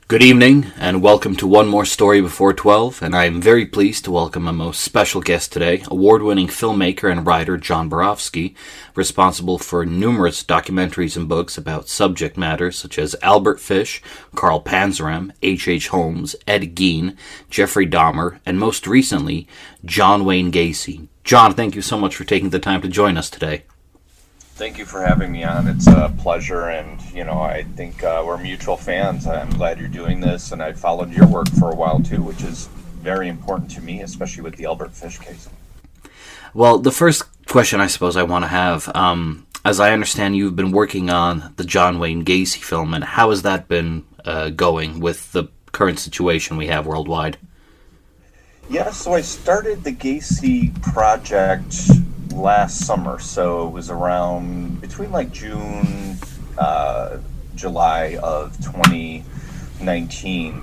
Good evening, and welcome to One More Story Before 12, and I am very pleased to welcome a most special guest today, award-winning filmmaker and writer John Borowski, responsible for numerous documentaries and books about subject matters such as Albert Fish, Carl Panzram, H. Holmes, Ed Gein, Jeffrey Dahmer, and most recently, John Wayne Gacy. John, thank you so much for taking the time to join us today. Thank you for having me on. It's a pleasure, and I think we're mutual fans. I'm glad you're doing this, and I followed your work for a while too, which is very important to me, especially with the Albert Fish case. Well, the first question I suppose I want to have, as I understand you've been working on the John Wayne Gacy film, and how has that been going with the current situation we have worldwide? Yeah, so I started the Gacy project last summer, so it was around between June, July of 2019,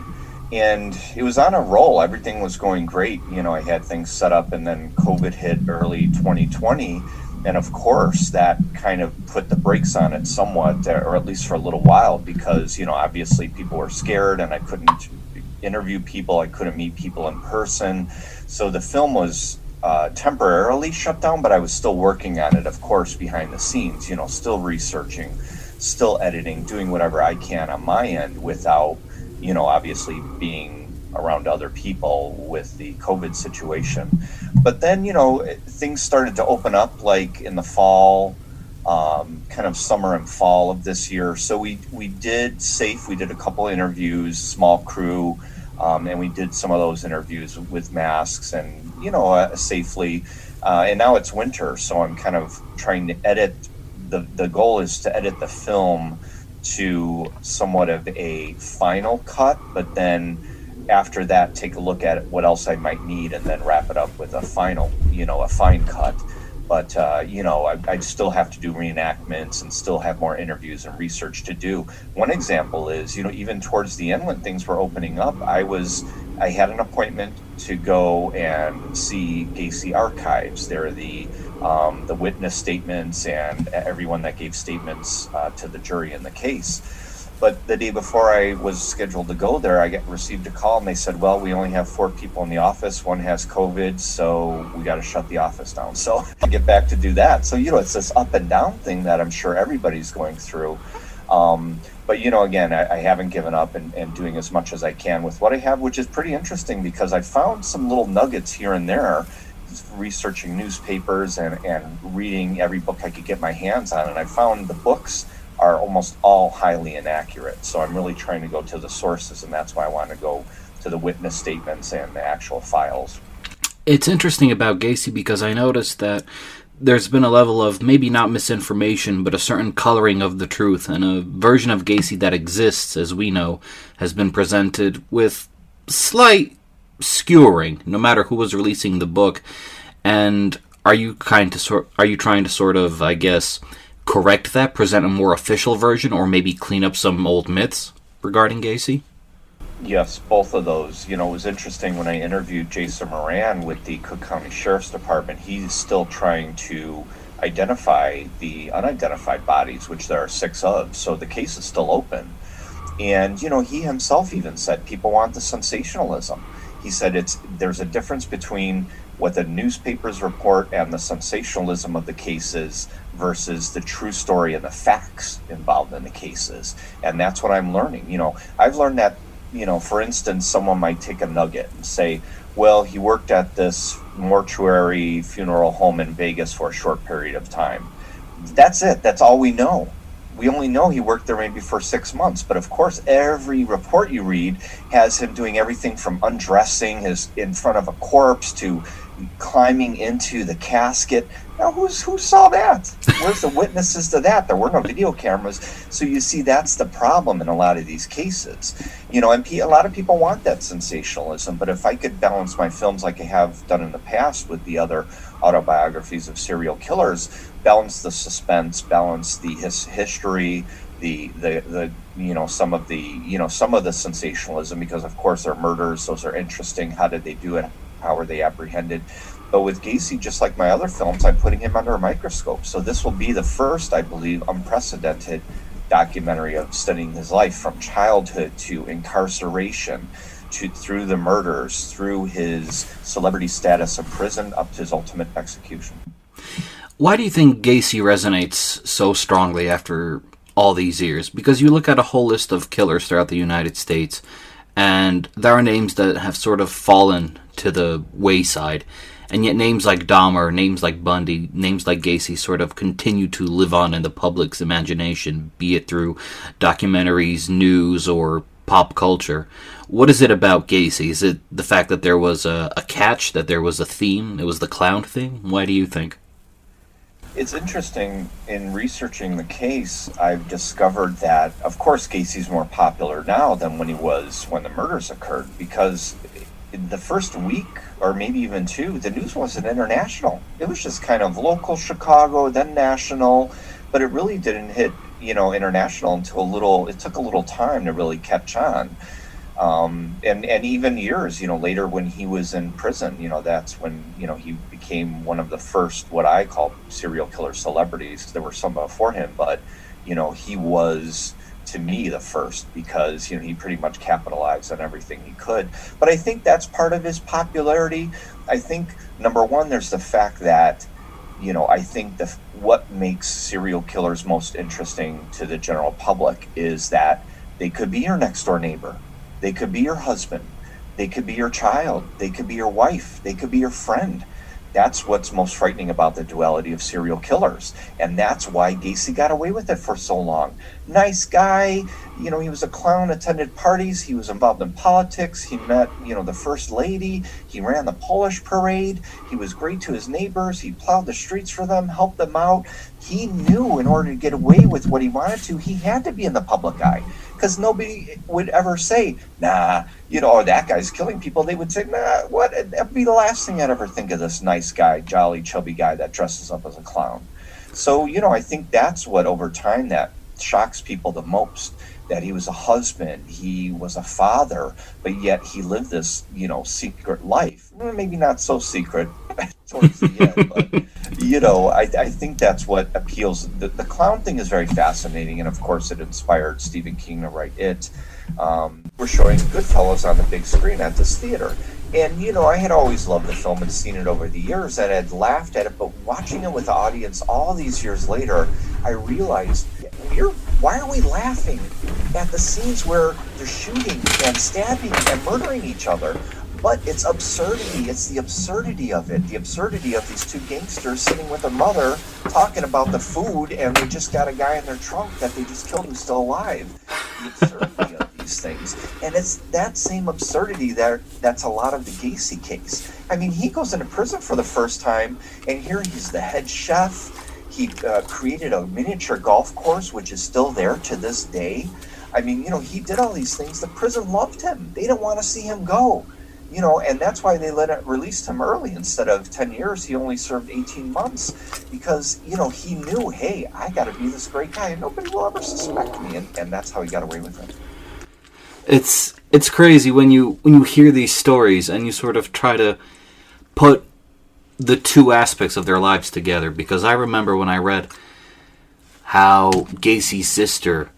and it was on a roll. Everything was going great. I had things set up, and then COVID hit early 2020, and of course that kind of put the brakes on it somewhat, or at least for a little while, because obviously people were scared, and I couldn't interview people, I couldn't meet people in person, so the film was temporarily shut down, but I was still working on it, of course, behind the scenes, still researching, still editing, doing whatever I can on my end without, obviously being around other people with the COVID situation. But then, things started to open up in the fall, kind of summer and fall of this year. So we did a couple interviews, small crew, and we did some of those interviews with masks and safely, and now it's winter, so I'm kind of trying to edit. The goal is to edit the film to somewhat of a final cut, but then after that take a look at what else I might need and then wrap it up with a final, a fine cut. But I still have to do reenactments and still have more interviews and research to do. One example is, even towards the end when things were opening up, I had an appointment to go and see Gacy archives. They're the witness statements and everyone that gave statements to the jury in the case. But the day before I was scheduled to go there, I received a call, and they said, well, we only have 4 people in the office. One has COVID, so we got to shut the office down. So I get back to do that. So, it's this up and down thing that I'm sure everybody's going through. But, again, I haven't given up and doing as much as I can with what I have, which is pretty interesting because I found some little nuggets here and there, researching newspapers and reading every book I could get my hands on. And I found the books are almost all highly inaccurate. So I'm really trying to go to the sources, and that's why I want to go to the witness statements and the actual files. It's interesting about Gacy because I noticed that there's been a level of maybe not misinformation, but a certain coloring of the truth, and a version of Gacy that exists, as we know, has been presented with slight skewering, no matter who was releasing the book. And are you trying to sort of, I guess, correct that, present a more official version, or maybe clean up some old myths regarding Gacy? Yes, both of those. It was interesting when I interviewed Jason Moran with the Cook County Sheriff's Department. He's still trying to identify the unidentified bodies, which there are 6 of, so the case is still open. And, he himself even said people want the sensationalism. He said there's a difference between what the newspapers report and the sensationalism of the cases versus the true story and the facts involved in the cases. And that's what I'm learning. I've learned that, for instance, someone might take a nugget and say, well, he worked at this mortuary funeral home in Vegas for a short period of time. That's it. That's all we know. We only know he worked there maybe for 6 months, but of course every report you read has him doing everything from undressing in front of a corpse to climbing into the casket. Now, who saw that? Where's the witnesses to that? There were no video cameras. So you see, that's the problem in a lot of these cases. And a lot of people want that sensationalism, but if I could balance my films like I have done in the past with the other autobiographies of serial killers, balance the suspense, balance the history, the some of the sensationalism, because of course they're murders, those are interesting. How did they do it? How were they apprehended? But with Gacy, just like my other films, I'm putting him under a microscope. So this will be the first, I believe, unprecedented documentary of studying his life from childhood to incarceration, to through the murders, through his celebrity status in prison, up to his ultimate execution. Why do you think Gacy resonates so strongly after all these years? Because you look at a whole list of killers throughout the United States, and there are names that have sort of fallen to the wayside, and yet names like Dahmer, names like Bundy, names like Gacy sort of continue to live on in the public's imagination, be it through documentaries, news, or pop culture. What is it about Gacy? Is it the fact that there was a catch, that there was a theme? It was the clown thing? Why do you think? It's interesting, in researching the case, I've discovered that, of course, Gacy's more popular now than when he was when the murders occurred, because in the first week, or maybe even two, the news wasn't international. It was just kind of local Chicago, then national, but it really didn't hit, international until it took a little time to really catch on. And even years, later when he was in prison, that's when, he became one of the first, what I call serial killer celebrities. There were some before him, but, he was, to me, the first, because, he pretty much capitalized on everything he could. But I think that's part of his popularity. I think, number one, there's the fact that, I think what makes serial killers most interesting to the general public is that they could be your next door neighbor. They could be your husband. They could be your child. They could be your wife. They could be your friend. That's what's most frightening about the duality of serial killers. And that's why Gacy got away with it for so long. Nice guy, he was a clown, attended parties, he was involved in politics, he met, the first lady, he ran the Polish parade, he was great to his neighbors, he plowed the streets for them, helped them out. He knew in order to get away with what he wanted to, he had to be in the public eye. Because nobody would ever say, nah, that guy's killing people. They would say, nah, what? That'd be the last thing I'd ever think of this nice guy, jolly, chubby guy that dresses up as a clown. So, I think that's what over time that shocks people the most, that he was a husband, he was a father, but yet he lived this, secret life. Maybe not so secret towards the end, but, I think that's what appeals. The clown thing is very fascinating, and of course it inspired Stephen King to write It. We're showing Goodfellas on the big screen at this theater. And, I had always loved the film and seen it over the years and had laughed at it, but watching it with the audience all these years later, I realized, why are we laughing at the scenes where they're shooting and stabbing and murdering each other? But it's absurdity. It's the absurdity of it. The absurdity of these two gangsters sitting with their mother talking about the food, and they just got a guy in their trunk that they just killed who's still alive. The absurdity of these things. And it's that same absurdity that's a lot of the Gacy case. I mean, he goes into prison for the first time, and here he's the head chef. He created a miniature golf course, which is still there to this day. I mean, he did all these things. The prison loved him. They didn't want to see him go. And that's why they released him early. Instead of 10 years, he only served 18 months because, he knew, hey, I got to be this great guy and nobody will ever suspect me. And that's how he got away with it. It's crazy when you hear these stories and you sort of try to put the two aspects of their lives together, because I remember when I read how Gacy's sister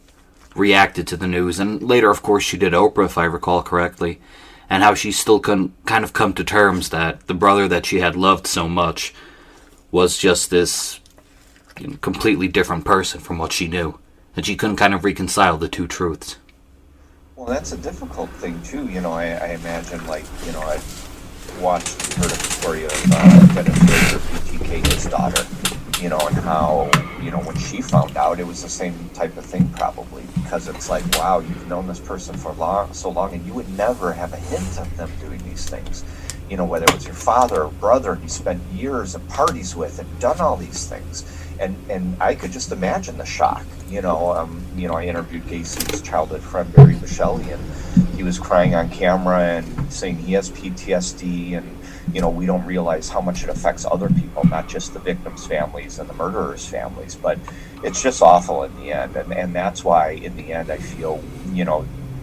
reacted to the news, and later, of course, she did Oprah, if I recall correctly, and how she still couldn't kind of come to terms that the brother that she had loved so much was just this completely different person from what she knew, and she couldn't kind of reconcile the two truths. Well, that's a difficult thing, too. I imagine, I watched and heard a story of Dennis Rader, BTK, his daughter, and how, when she found out, it was the same type of thing probably, because it's like, wow, you've known this person for so long, and you would never have a hint of them doing these things. Whether it was your father or brother you spent years at parties with and done all these things. And I could just imagine the shock. I interviewed Gacy's childhood friend, Barry Michelli, and he was crying on camera and saying he has PTSD, and we don't realize how much it affects other people, not just the victims' families and the murderers' families, but it's just awful in the end. And that's why, in the end, I feel,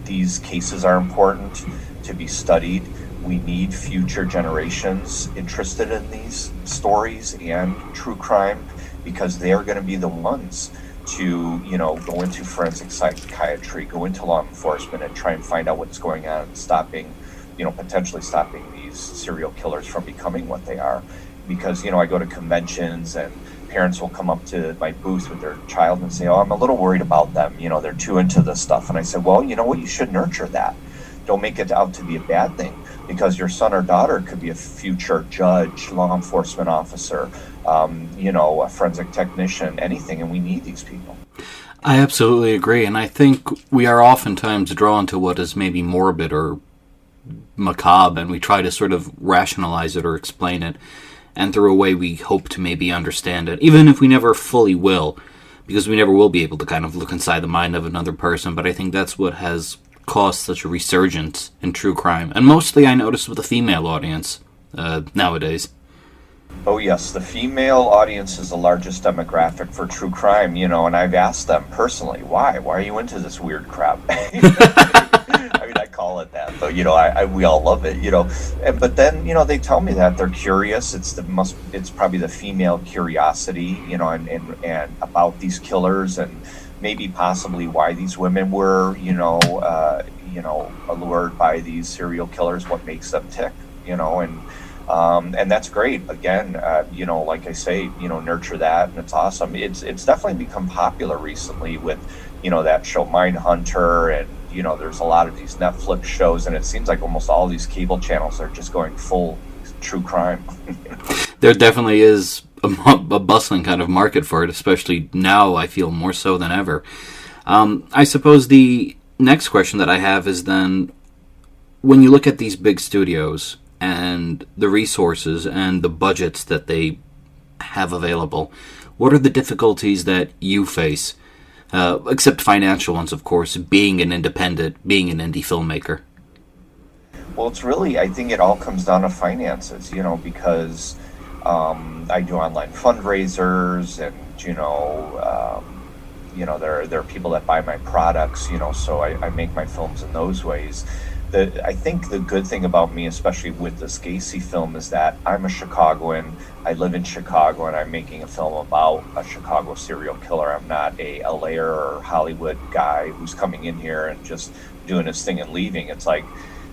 these cases are important to be studied. We need future generations interested in these stories and true crime, because they are going to be the ones to, go into forensic psychiatry, go into law enforcement, and try and find out what's going on, and potentially stopping these serial killers from becoming what they are. Because, I go to conventions and parents will come up to my booth with their child and say, "Oh, I'm a little worried about them. They're too into this stuff." And I said, "Well, you know what? You should nurture that. Don't make it out to be a bad thing, because your son or daughter could be a future judge, law enforcement officer, a forensic technician, anything, and we need these people." I absolutely agree, and I think we are oftentimes drawn to what is maybe morbid or macabre, and we try to sort of rationalize it or explain it, and through a way we hope to maybe understand it, even if we never fully will, because we never will be able to kind of look inside the mind of another person. But I think that's what has caused such a resurgence in true crime, and mostly I notice with the female audience nowadays. Oh yes, the female audience is the largest demographic for true crime, and I've asked them personally, why are you into this weird crap? I mean, I call it that, though. We all love it. But then, they tell me that they're curious. It's probably the female curiosity, and about these killers, and maybe possibly why these women were, allured by these serial killers, what makes them tick, and that's great. Again, like I say, nurture that, and it's awesome. It's definitely become popular recently with, that show Mindhunter, and there's a lot of these Netflix shows, and it seems like almost all these cable channels are just going full true crime. There definitely is a bustling kind of market for it, especially now. I feel more so than ever. I suppose the next question that I have is then, when you look at these big studios and the resources and the budgets that they have available, what are the difficulties that you face, except financial ones, of course, being an indie filmmaker? Well, I think it all comes down to finances, because I do online fundraisers, and there are people that buy my products, so I make my films in those ways. I think the good thing about me, especially with this Gacy film, is that I'm a Chicagoan. I live in Chicago, and I'm making a film about a Chicago serial killer. I'm not a LAer or Hollywood guy who's coming in here and just doing his thing and leaving. It's like,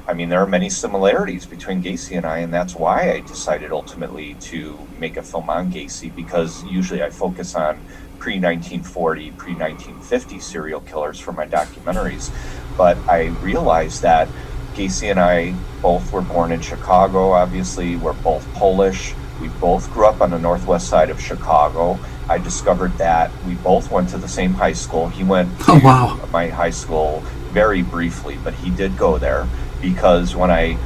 there are many similarities between Gacy and I, and that's why I decided ultimately to make a film on Gacy, because usually I focus on pre-1940, pre-1950 serial killers for my documentaries. But I realized that Gacy and I both were born in Chicago. Obviously, we're both Polish. We both grew up on the northwest side of Chicago. I discovered that we both went to the same high school. He went to my high school very briefly, but he did go there, because when I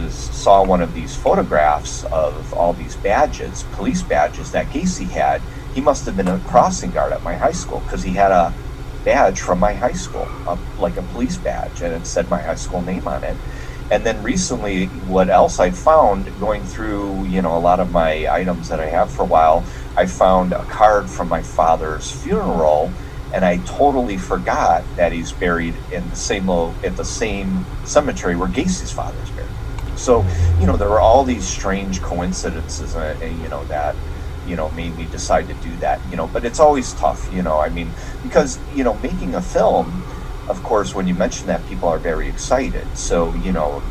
saw one of these photographs of all these badges, police badges that Gacy had, he must have been a crossing guard at my high school, because he had a badge from my high school, like a police badge, and it said my high school name on it. And then recently, what else I found, going through, a lot of my items that I have for a while, I found a card from my father's funeral, and I totally forgot that he's buried in at the same cemetery where Gacy's father is buried. So, there were all these strange coincidences, that made me decide to do that, but it's always tough, because, making a film, of course, when you mention that, people are very excited. So,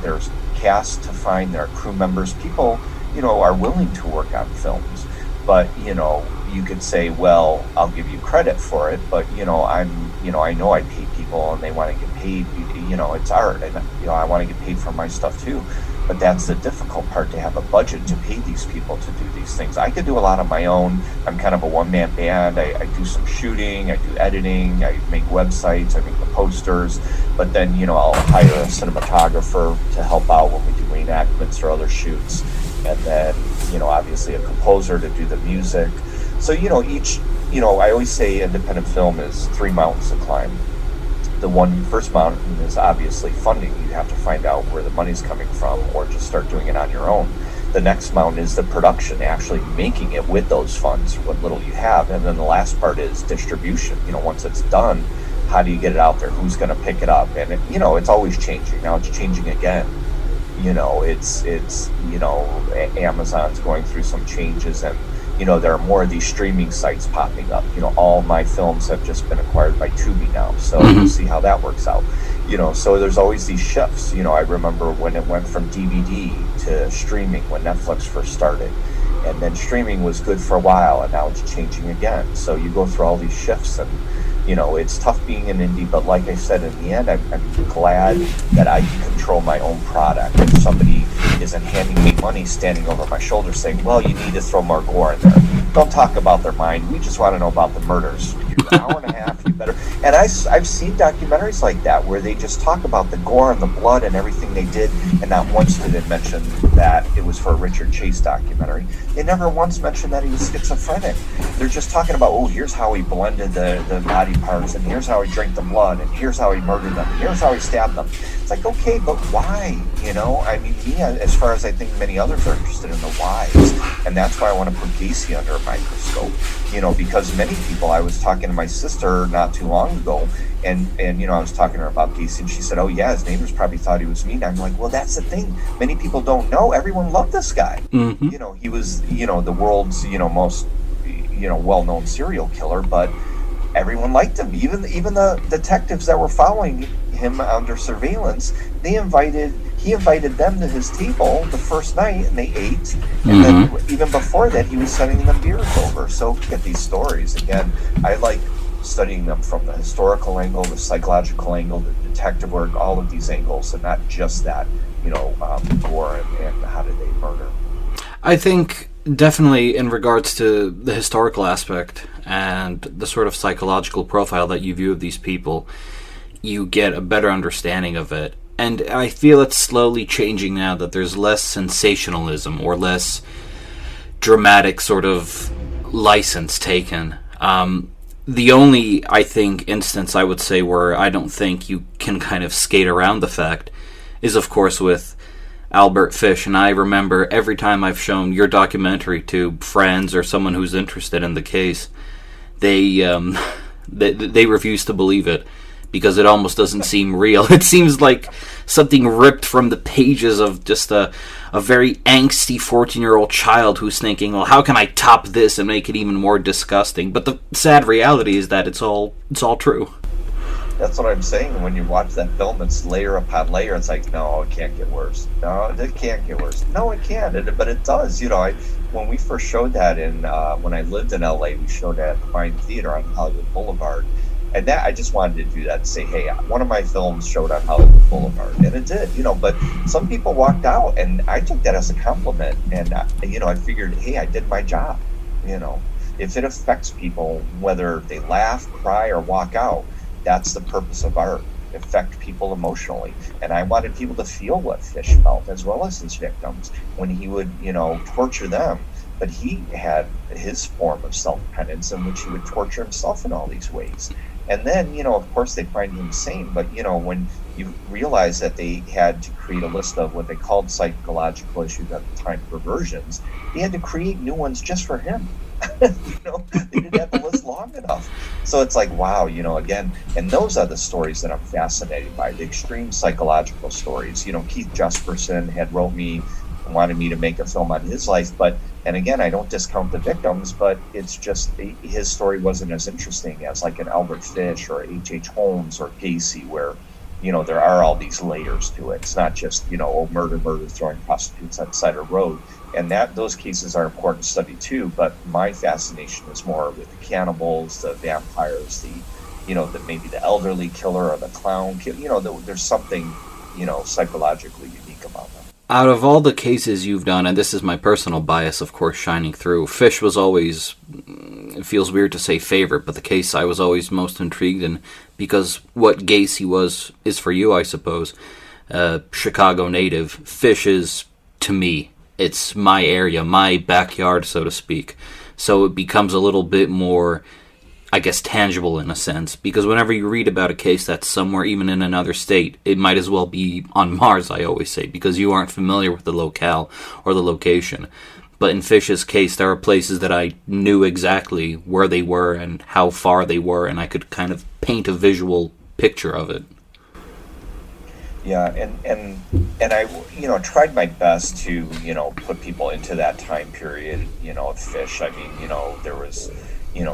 there's cast to find, there are crew members, people, are willing to work on films. But, you could say, well, I'll give you credit for it, but, I know I pay people and they want to get paid, it's art, and, I want to get paid for my stuff too. But that's the difficult part, to have a budget to pay these people to do these things. I could do a lot on my own. I'm kind of a one-man band. I do some shooting, I do editing, I make websites, I make the posters. But then, I'll hire a cinematographer to help out when we do reenactments or other shoots. And then, obviously a composer to do the music. So, I always say independent film is 3 mountains to climb. The first mountain is obviously funding. You have to find out where the money's coming from, or just start doing it on your own. The next mountain is the production, actually making it with those funds, what little you have. And then the last part is distribution. Once it's done, how do you get it out there? Who's going to pick it up? And it's always changing. Now it's changing again. It's Amazon's going through some changes, and there are more of these streaming sites popping up. All my films have just been acquired by Tubi now, so we'll see how that works out. So there's always these shifts. I remember when it went from DVD to streaming when Netflix first started, and then streaming was good for a while, and now it's changing again. So you go through all these shifts, and it's tough being an indie, but like I said, in the end, I'm glad that I can control my own product. If somebody isn't handing me money, standing over my shoulder saying, well, you need to throw more gore in there. Don't talk about their mind. We just want to know about the murders. You're an hour and a half, you better. And I've seen documentaries like that where they just talk about the gore and the blood and everything they did, and not once did it mention that it was for a Richard Chase documentary. They never once mentioned that he was schizophrenic. They're just talking about, here's how he blended the body parts, and here's how he drank the blood, and here's how he murdered them, and here's how he stabbed them. It's like, okay, but why? Me, as far as I think many others are interested in the whys, and that's why I want to put Gacy under a microscope, because many people, I was talking to my sister not too long ago, and I was talking to her about Gacy, and she said, oh yeah, his neighbors probably thought he was mean. I'm like, well, that's the thing. Many people don't know. Everyone loved this guy. Mm-hmm. He was, the world's, most, well-known serial killer, but everyone liked him. Even the detectives that were following him under surveillance, he invited them to his table the first night, and they ate. And then even before that, he was sending them beers over. So get these stories. Again, I like studying them from the historical angle, the psychological angle, the detective work, all of these angles, and not just that, gore and how did they murder. I think definitely in regards to the historical aspect and the sort of psychological profile that you view of these people, you get a better understanding of it. And I feel it's slowly changing now that there's less sensationalism or less dramatic sort of license taken. The only, I think, instance I would say where I don't think you can kind of skate around the fact is, of course, with Albert Fish. And I remember every time I've shown your documentary to friends or someone who's interested in the case, they refuse to believe it because it almost doesn't seem real. It seems like something ripped from the pages of just a very angsty 14-year-old child who's thinking, well, how can I top this and make it even more disgusting? But the sad reality is that it's all true. That's what I'm saying. When you watch that film, it's layer upon layer. It's like, no, it can't get worse. No, it can't get worse. No, it can't. But it does. When we first showed that when I lived in LA, we showed that at the Vine Theater on Hollywood Boulevard. And that I just wanted to do that to say, hey, one of my films showed on Hollywood Boulevard, and it did, but some people walked out, and I took that as a compliment, and I figured, hey, I did my job. If it affects people, whether they laugh, cry, or walk out, that's the purpose of art. Affect people emotionally, and I wanted people to feel what Fish felt as well as his victims when he would, torture them. But he had his form of self-penance in which he would torture himself in all these ways. And then, of course, they find him sane. But, when you realize that they had to create a list of what they called psychological issues at the time, perversions, they had to create new ones just for him. They didn't have the list long enough. So it's like, wow, again, and those are the stories that I'm fascinated by, the extreme psychological stories. Keith Jesperson had wrote me, wanted me to make a film on his life, and again, I don't discount the victims, but it's just his story wasn't as interesting as like an Albert Fish or H.H. Holmes or Gacy, where there are all these layers to it. It's not just murder throwing prostitutes on the side of the road, and those cases are important to study too. But my fascination is more with the cannibals, the vampires, maybe the elderly killer or the clown killer. There's something psychologically unique about them. Out of all the cases you've done, and this is my personal bias, of course, shining through, Fish was always, it feels weird to say favorite, but the case I was always most intrigued in, because what Gacy is for you, I suppose, Chicago native. Fish is, to me, it's my area, my backyard, so to speak. So it becomes a little bit more, I guess, tangible in a sense, because whenever you read about a case that's somewhere, even in another state, it might as well be on Mars, I always say, because you aren't familiar with the locale or the location. But in Fish's case, there are places that I knew exactly where they were and how far they were, and I could kind of paint a visual picture of it. Yeah, and I, tried my best to, put people into that time period, of Fish. I mean, there was,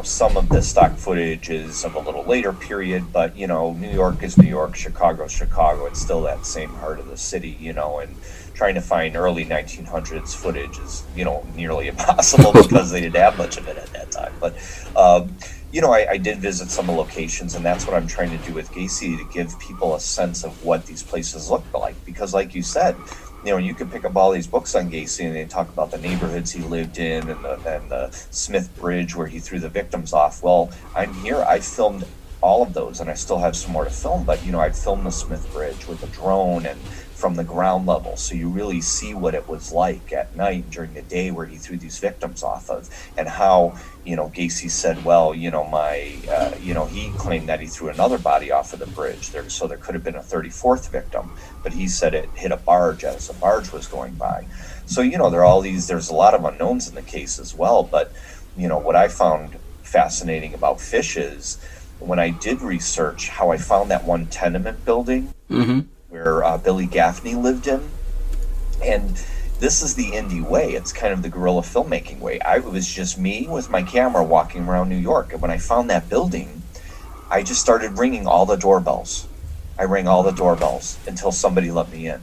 some of the stock footage is of a little later period, but, New York is New York, Chicago is Chicago. It's still that same heart of the city, and trying to find early 1900s footage is, nearly impossible because they didn't have much of it at that time. But, I did visit some of the locations, and that's what I'm trying to do with Gacy, to give people a sense of what these places look like. Because, like you said, you could pick up all these books on Gacy, and they talk about the neighborhoods he lived in, and the Smith Bridge where he threw the victims off. Well, I'm here. I filmed all of those, and I still have some more to film. But I filmed the Smith Bridge with a drone and from the ground level, so you really see what it was like at night during the day where he threw these victims off of, and how Gacy said, well, he claimed that he threw another body off of the bridge there, so there could have been a 34th victim, but he said it hit a barge as a barge was going by. So there's a lot of unknowns in the case as well. But what I found fascinating about Fish is when I did research how I found that one tenement building. Mm-hmm. Where Billy Gaffney lived in. And this is the indie way. It's kind of the guerrilla filmmaking way. It was just me with my camera walking around New York. And when I found that building, I just started ringing all the doorbells. I rang all the doorbells until somebody let me in.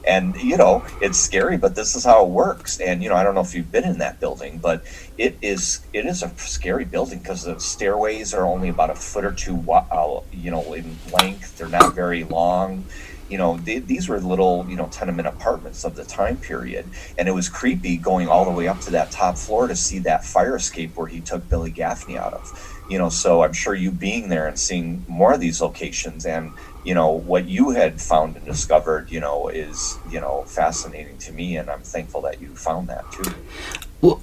And, it's scary, but this is how it works. And, I don't know if you've been in that building, but it is a scary building because the stairways are only about a foot or two, in length. They're not very long. These were little, tenement apartments of the time period. And it was creepy going all the way up to that top floor to see that fire escape where he took Billy Gaffney out of. So I'm sure you being there and seeing more of these locations and, what you had found and discovered, is, fascinating to me. And I'm thankful that you found that too. Well,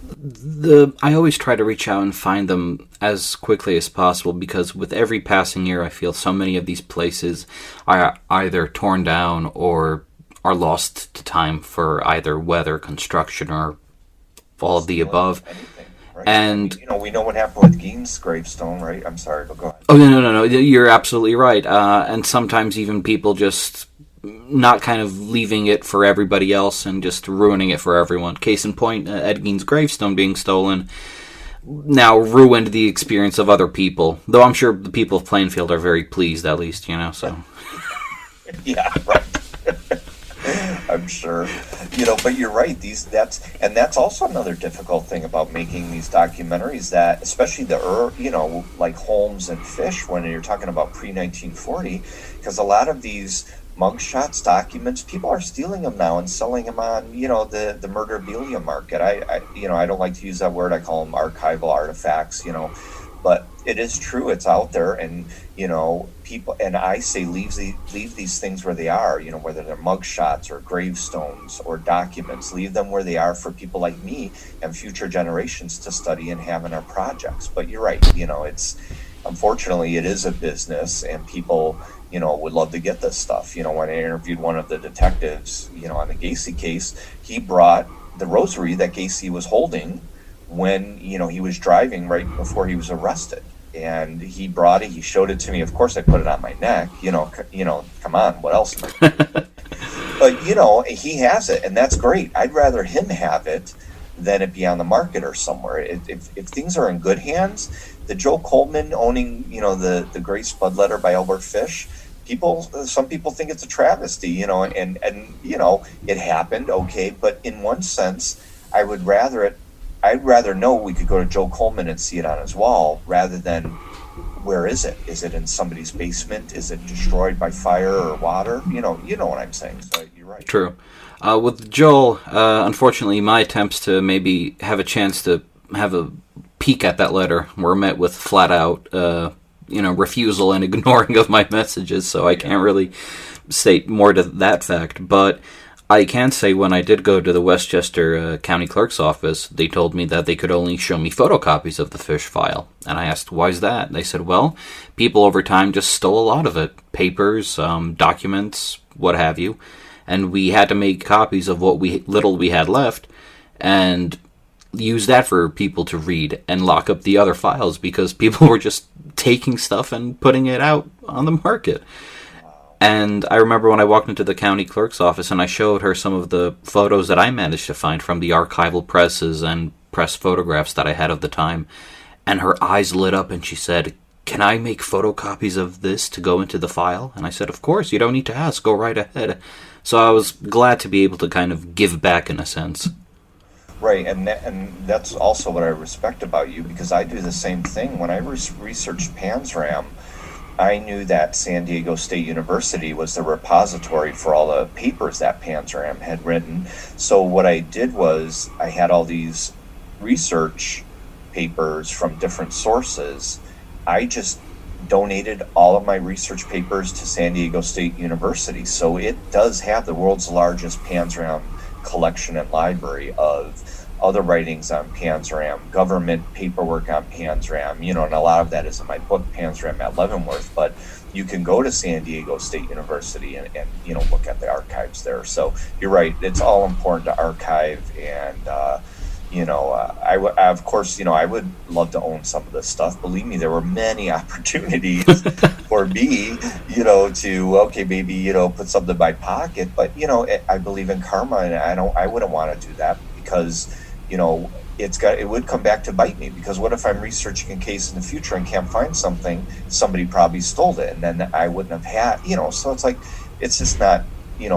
I always try to reach out and find them as quickly as possible, because with every passing year, I feel so many of these places are either torn down or are lost to time for either weather, construction, or all of the above. Right. And we know what happened with Gein's gravestone, right? I'm sorry, but go ahead. Oh, no. You're absolutely right. And sometimes even people just not kind of leaving it for everybody else and just ruining it for everyone. Case in point, Ed Gein's gravestone being stolen now ruined the experience of other people. Though I'm sure the people of Plainfield are very pleased, at least, so. Yeah, right. I'm sure, but you're right. That's also another difficult thing about making these documentaries, that especially like Holmes and Fish, when you're talking about pre-1940, because a lot of these mugshots, documents, people are stealing them now and selling them on, the murderabilia market. I don't like to use that word. I call them archival artifacts, but it is true. It's out there, and people, and I say leave these things where they are. Whether they're mugshots or gravestones or documents, leave them where they are for people like me and future generations to study and have in our projects. But you're right. It's unfortunately it is a business, and people would love to get this stuff. When I interviewed one of the detectives, on the Gacy case, he brought the rosary that Gacy was holding when he was driving right before he was arrested, and he brought it. He showed it to me. Of course, I put it on my neck. Come on, what else? But he has it, and that's great. I'd rather him have it than it be on the market or somewhere. If things are in good hands, the Joe Coleman owning the Great Spud Letter by Albert Fish, some people think it's a travesty, and it happened, okay, but in one sense, I'd rather know we could go to Joe Coleman and see it on his wall rather than where is it? Is it in somebody's basement? Is it destroyed by fire or water? You know what I'm saying. So you're right. True. With Joel, unfortunately, my attempts to maybe have a chance to have a peek at that letter were met with flat out, refusal and ignoring of my messages. So I can't really state more to that fact, but I can say when I did go to the Westchester County Clerk's office, they told me that they could only show me photocopies of the Fish file. And I asked, why's that? They said, well, people over time just stole a lot of it. Papers, documents, what have you. And we had to make copies of what little we had left and use that for people to read and lock up the other files because people were just taking stuff and putting it out on the market. And I remember when I walked into the county clerk's office and I showed her some of the photos that I managed to find from the archival presses and press photographs that I had of the time. And her eyes lit up and she said, "Can I make photocopies of this to go into the file?" And I said, "Of course, you don't need to ask, go right ahead." So I was glad to be able to kind of give back in a sense. Right, and that's also what I respect about you, because I do the same thing. When I researched Panzram, I knew that San Diego State University was the repository for all the papers that Panzram had written. So what I did was I had all these research papers from different sources. I just donated all of my research papers to San Diego State University. So it does have the world's largest Panzram collection and library of other writings on Panzram, government paperwork on Panzram, and a lot of that is in my book, Panzram at Leavenworth, but you can go to San Diego State University and look at the archives there. So you're right, it's all important to archive, and of course, I would love to own some of this stuff. Believe me, there were many opportunities for me, to, maybe, put something in my pocket. But, I believe in karma, and I wouldn't want to do that, because, it would come back to bite me. Because what if I'm researching a case in the future and can't find something, somebody probably stole it, and then I wouldn't have had, so it's like, it's just not,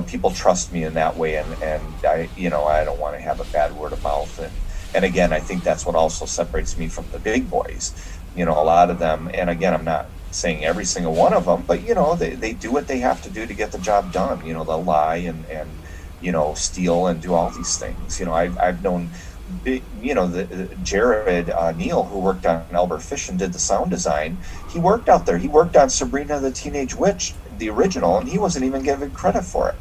people trust me in that way, and I don't want to have a bad word of mouth. And again, I think that's what also separates me from the big boys. A lot of them, and again, I'm not saying every single one of them, but they do what they have to do to get the job done. They'll lie and steal and do all these things. I've known, the Jared Neal, who worked on Albert Fish and did the sound design. He worked out there. He worked on Sabrina the Teenage Witch, the original, and he wasn't even given credit for it.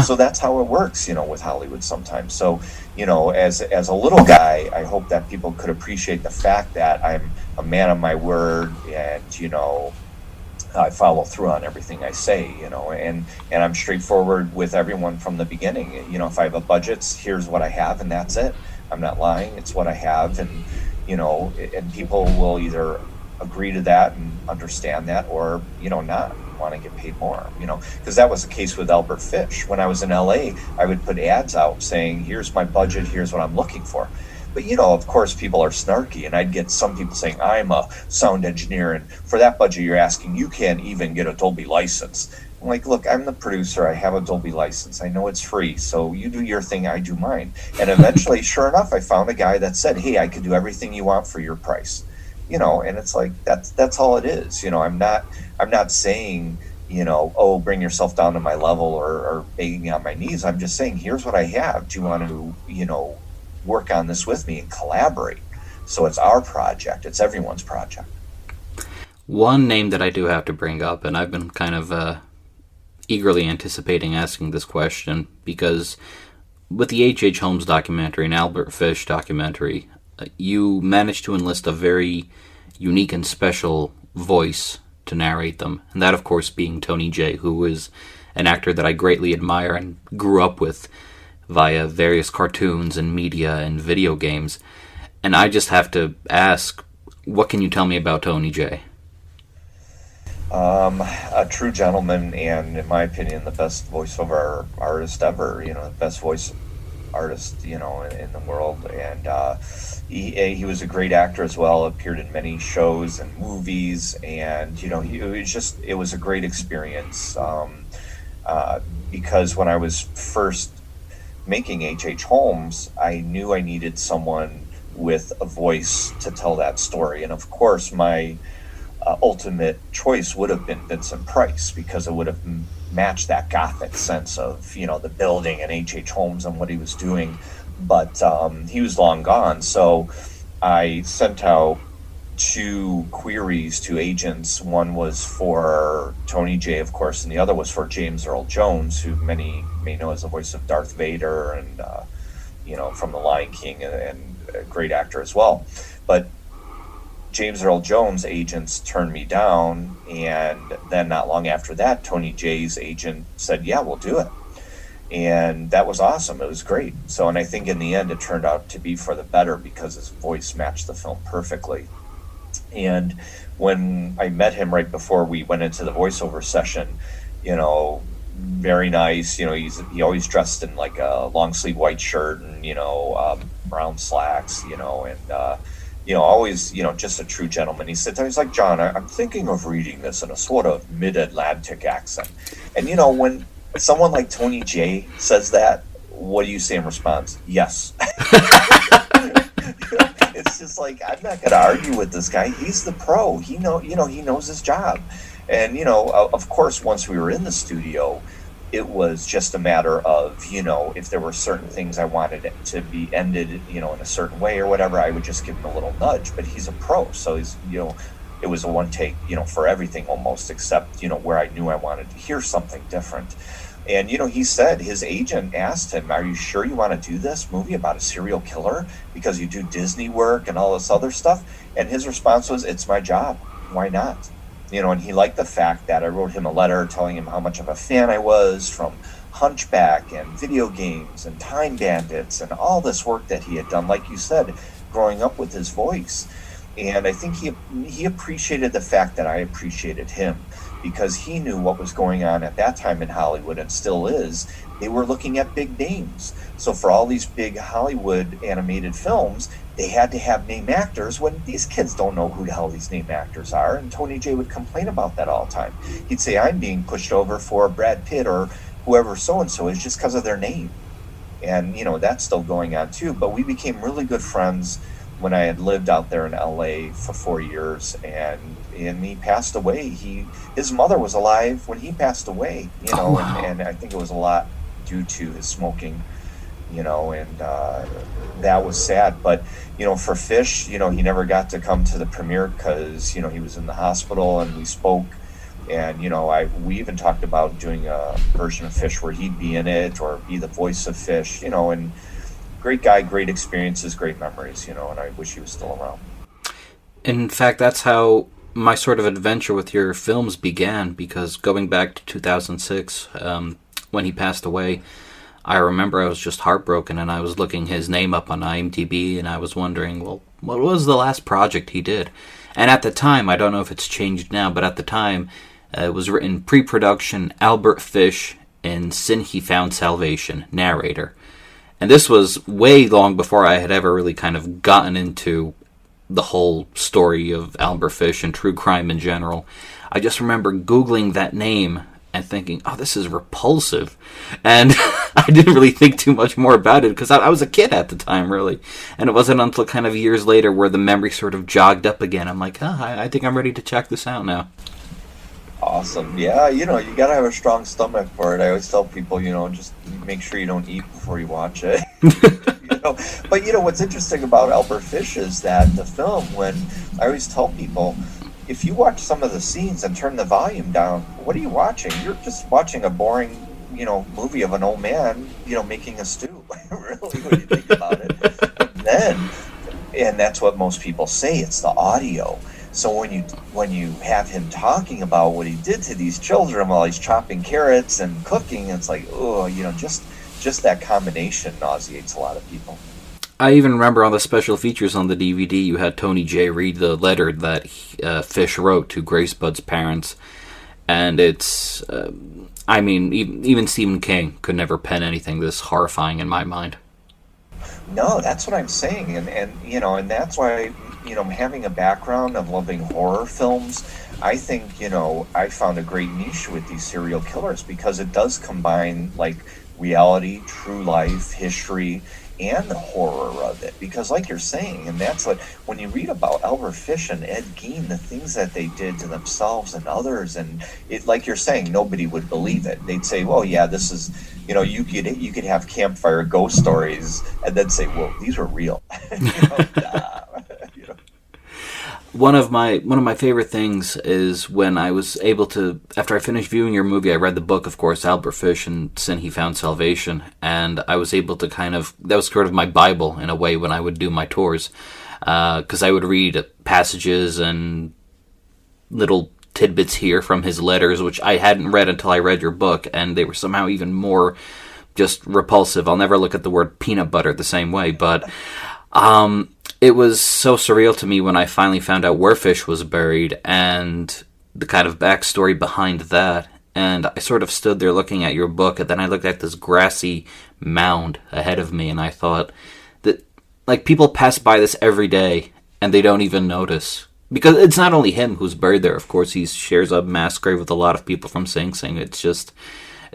So that's how it works, with Hollywood sometimes. So, as a little guy, I hope that people could appreciate the fact that I'm a man of my word, and, I follow through on everything I say, and I'm straightforward with everyone from the beginning. If I have a budget, here's what I have, and that's it. I'm not lying. It's what I have, and, and people will either agree to that and understand that, or, not want to get paid more, because that was the case with Albert Fish. When I was in LA, I would put ads out saying, here's my budget, here's what I'm looking for. But, of course, people are snarky, and I'd get some people saying, I'm a sound engineer, and for that budget you're asking, you can't even get a Dolby license. I'm like, look, I'm the producer, I have a Dolby license, I know it's free, so you do your thing, I do mine. And eventually, sure enough, I found a guy that said, hey, I could do everything you want for your price. And it's like, that's all it is. I'm not saying, oh, bring yourself down to my level, or begging on my knees. I'm just saying, here's what I have. Do you want to, work on this with me and collaborate? So it's our project. It's everyone's project. One name that I do have to bring up, and I've been kind of eagerly anticipating asking this question, because with the H.H. Holmes documentary and Albert Fish documentary, you managed to enlist a very unique and special voice to narrate them, and that, of course, being Tony Jay, who is an actor that I greatly admire and grew up with via various cartoons and media and video games. And I just have to ask, what can you tell me about Tony Jay? A true gentleman, and in my opinion, the best voiceover artist ever. The best voice artist, in the world. And he was a great actor as well. Appeared in many shows and movies, and it was a great experience. Because when I was first making H.H. Holmes, I knew I needed someone with a voice to tell that story, and of course, my ultimate choice would have been Vincent Price, because it would have matched that gothic sense of the building and H.H. Holmes and what he was doing. But he was long gone, so I sent out 2 queries to agents. One was for Tony Jay, of course, and the other was for James Earl Jones, who many may know as the voice of Darth Vader, and from The Lion King, and a great actor as well. But James Earl Jones' agents turned me down, and then not long after that, Tony Jay's agent said, yeah, we'll do it. And that was awesome. It was great. So, and I think in the end it turned out to be for the better, because his voice matched the film perfectly. And when I met him right before we went into the voiceover session, you know, very nice. You know, he always dressed in like a long sleeve white shirt and brown slacks. Always just a true gentleman. He sits there. He's like, John, I'm thinking of reading this in a sort of mid-Atlantic accent. And when someone like Tony J says that, what do you say in response? Yes. It's just like, I'm not going to argue with this guy. He's the pro. He knows his job. And of course, once we were in the studio, it was just a matter of, if there were certain things I wanted it to be ended, in a certain way or whatever, I would just give him a little nudge. But he's a pro, so he's, it was a one take, for everything almost, except, where I knew I wanted to hear something different. And, he said, his agent asked him, are you sure you want to do this movie about a serial killer? Because you do Disney work and all this other stuff. And his response was, it's my job. Why not? And he liked the fact that I wrote him a letter telling him how much of a fan I was from Hunchback and video games and Time Bandits and all this work that he had done, like you said, growing up with his voice. And I think he appreciated the fact that I appreciated him, because he knew what was going on at that time in Hollywood, and still is. They were looking at big names. So for all these big Hollywood animated films, they had to have name actors when these kids don't know who the hell these name actors are. And Tony J would complain about that all the time. He'd say, I'm being pushed over for Brad Pitt or whoever so-and-so is just because of their name. And, that's still going on too. But we became really good friends when I had lived out there in LA for 4 years, and he passed away. His mother was alive when he passed away, Oh, wow. and I think it was a lot due to his smoking, and that was sad. But, for Fish, he never got to come to the premiere because, he was in the hospital, and we spoke, and, we even talked about doing a version of Fish where he'd be in it or be the voice of Fish, and great guy, great experiences, great memories, and I wish he was still around. In fact, that's how my sort of adventure with your films began, because going back to 2006, when he passed away, I remember I was just heartbroken, and I was looking his name up on IMDb, and I was wondering, well, what was the last project he did? And at the time, I don't know if it's changed now, but at the time, it was written pre-production, Albert Fish, in Sin He Found Salvation, narrator. And this was way long before I had ever really kind of gotten into the whole story of Albert Fish and true crime in general. I just remember Googling that name and thinking, oh, this is repulsive. And I didn't really think too much more about it because I was a kid at the time, really. And it wasn't until kind of years later where the memory sort of jogged up again. I'm like, I think I'm ready to check this out now. Awesome. Yeah, you got to have a strong stomach for it. I always tell people, just make sure you don't eat before you watch it. But, what's interesting about Albert Fish is that the film, when I always tell people, if you watch some of the scenes and turn the volume down, what are you watching? You're just watching a boring, movie of an old man, making a stew, really, when you think about it. And that's what most people say, it's the audio. So when you have him talking about what he did to these children while he's chopping carrots and cooking, it's like, oh, just that combination nauseates a lot of people. I even remember on the special features on the DVD, you had Tony J read the letter that Fish wrote to Grace Budd's parents. And it's, even Stephen King could never pen anything this horrifying in my mind. No, that's what I'm saying. And that's why, having a background of loving horror films, I think, I found a great niche with these serial killers because it does combine, like, reality, true life, history, and the horror of it. Because like you're saying, and that's what, when you read about Albert Fish and Ed Gein, the things that they did to themselves and others, and it, like you're saying, nobody would believe it. They'd say, well, yeah, this is, you could have campfire ghost stories and then say, well, these were real. One of my favorite things is when I was able to, after I finished viewing your movie, I read the book, of course, Albert Fish and Sin He Found Salvation, and I was able to that was sort of my Bible in a way when I would do my tours, because I would read passages and little tidbits here from his letters, which I hadn't read until I read your book, and they were somehow even more just repulsive. I'll never look at the word peanut butter the same way, but it was so surreal to me when I finally found out where Fish was buried and the kind of backstory behind that. and I sort of stood there looking at your book, and then I looked at this grassy mound ahead of me, and I thought that, like, people pass by this every day, and they don't even notice. Because it's not only him who's buried there, of course, he shares a mass grave with a lot of people from Sing Sing. It's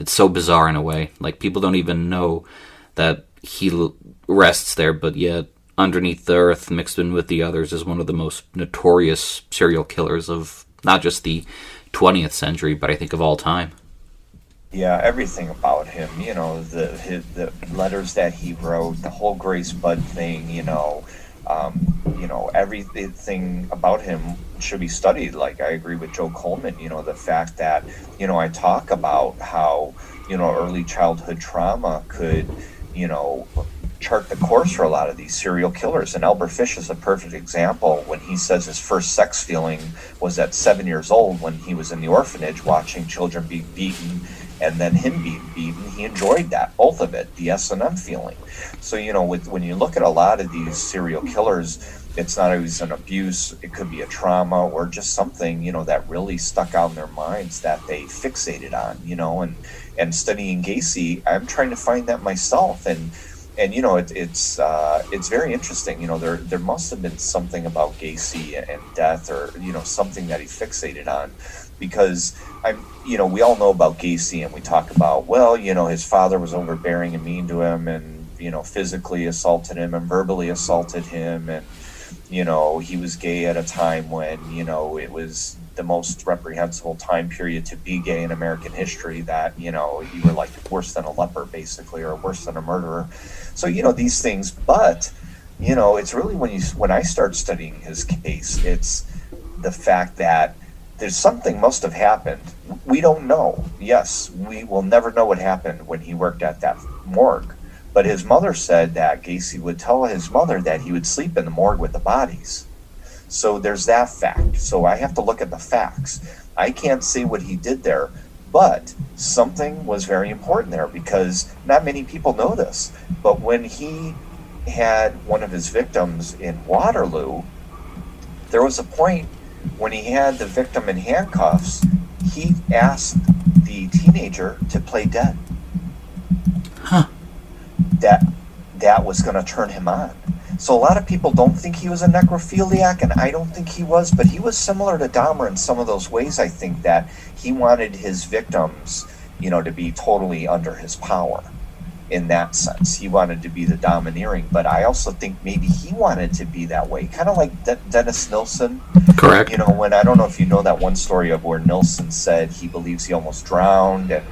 so bizarre in a way. Like, people don't even know that he rests there, but yet underneath the earth, mixed in with the others, is one of the most notorious serial killers of not just the 20th century, but I think of all time. Yeah, everything about him, the letters that he wrote, the whole Grace Budd thing, everything about him should be studied. Like, I agree with Joe Coleman, the fact that, I talk about how, early childhood trauma could, chart the course for a lot of these serial killers. And Albert Fish is a perfect example when he says his first sex feeling was at 7 years old when he was in the orphanage watching children be beaten and then him being beaten. He enjoyed that, both of it, the S&M feeling. So, when you look at a lot of these serial killers, it's not always an abuse. It could be a trauma or just something, that really stuck out in their minds that they fixated on, and studying Gacy, I'm trying to find that myself. And it's very interesting. There must have been something about Gacy and death, or something that he fixated on, because we all know about Gacy, and we talk about, his father was overbearing and mean to him, and physically assaulted him and verbally assaulted him, and he was gay at a time when it was the most reprehensible time period to be gay in American history, that you were like worse than a leper, basically, or worse than a murderer. So these things, but it's really when I start studying his case, it's the fact that there's something must have happened. We don't know. Yes, we will never know what happened when he worked at that morgue. But his mother said that Gacy would tell his mother that he would sleep in the morgue with the bodies. So there's that fact. So I have to look at the facts. I can't say what he did there, but something was very important there, because not many people know this. But when he had one of his victims in Waterloo, there was a point when he had the victim in handcuffs, he asked the teenager to play dead. Huh. That was going to turn him on. So a lot of people don't think he was a necrophiliac, and I don't think he was, but he was similar to Dahmer in some of those ways. I think that he wanted his victims, to be totally under his power in that sense. He wanted to be the domineering, but I also think maybe he wanted to be that way, kind of like Dennis Nilsen. Correct. When, I don't know if you know that one story of where Nilsen said he believes he almost drowned, and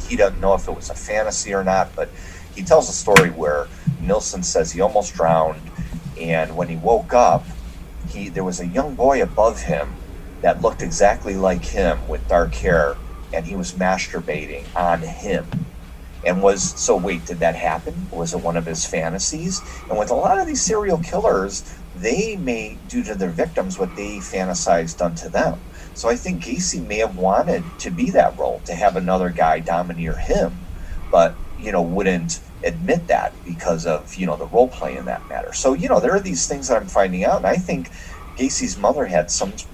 he doesn't know if it was a fantasy or not, but he tells a story where Nilsen says he almost drowned, and when he woke up, there was a young boy above him that looked exactly like him with dark hair, and he was masturbating on him. And did that happen? Was it one of his fantasies? And with a lot of these serial killers, they may do to their victims what they fantasize done to them. So I think Gacy may have wanted to be that role, to have another guy domineer him, but wouldn't admit that because of the role play in that matter. So there are these things that I'm finding out, and I think Gacy's mother